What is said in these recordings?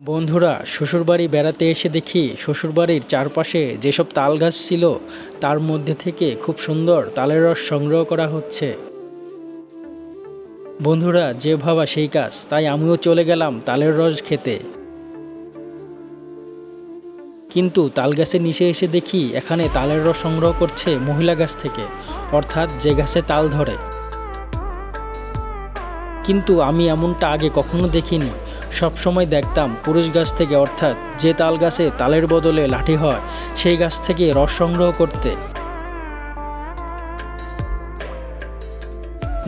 বন্ধুরা, শ্বশুরবাড়ি বেড়াতে এসে দেখি শ্বশুরবাড়ির চারপাশে যেসব তাল গাছ ছিল তার মধ্যে থেকে খুব সুন্দর তালের রস সংগ্রহ করা হচ্ছে। বন্ধুরা, যে ভাবা সেই কাজ, তাই আমিও চলে গেলাম তালের রস খেতে। কিন্তু তাল গাছের নিচে এসে দেখি এখানে তালের রস সংগ্রহ করছে মহিলা গাছ থেকে, অর্থাৎ যে গাছে তাল ধরে। কিন্তু আমি এমনটা আগে কখনো দেখিনি। সব সময় দেখতাম পুরুষ গাছ থেকে, অর্থাৎ যে তাল গাছে তালের বদলে লাঠি হয় সেই গাছ থেকে রস সংগ্রহ করতে।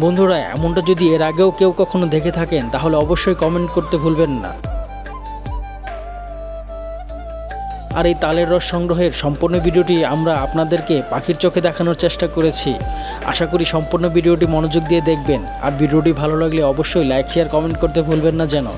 বন্ধুরা, এমনটা যদি এর আগেও কেউ কখনো দেখে থাকেন তাহলে অবশ্যই কমেন্ট করতে ভুলবেন না। আর এই তালের রস সংগ্রহের সম্পূর্ণ ভিডিওটি আমরা আপনাদেরকে পাখির চোখে দেখানোর চেষ্টা করেছি। আশা করি সম্পূর্ণ ভিডিওটি মনোযোগ দিয়ে দেখবেন। আর ভিডিওটি ভালো লাগলে অবশ্যই লাইক, শেয়ার, কমেন্ট করতে ভুলবেন না যেন।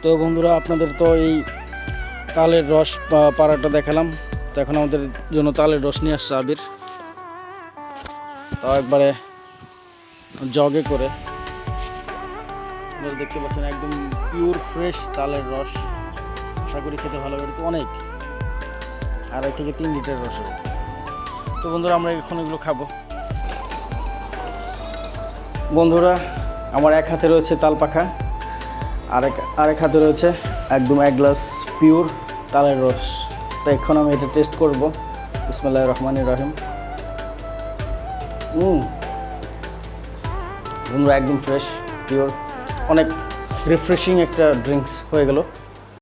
তো বন্ধুরা, আপনাদের তো এই তালের রস পাড়াটা দেখালাম। তো এখন আমাদের জন্য তালের রস নিয়ে আসছে আবির, তাও একবারে জগে করে। আপনারা দেখতে পাচ্ছেন একদম পিওর ফ্রেশ তালের রস। আশা করি খেতে ভালো হবে। তো অনেক 2.5 থেকে 3 লিটার রস হবে। তো বন্ধুরা, আমরা এখন এগুলো খাবো। বন্ধুরা, আমার এক হাতে রয়েছে তাল পাখা, আরেক হাতে রয়েছে একদম 1 গ্লাস পিওর তালের রস। তো এখন আমি এটা টেস্ট করব। বিসমিল্লাহির রহমানির রহিম। বন্ধুরা, একদম ফ্রেশ, পিওর, অনেক রিফ্রেশিং একটা ড্রিঙ্কস হয়ে গেল।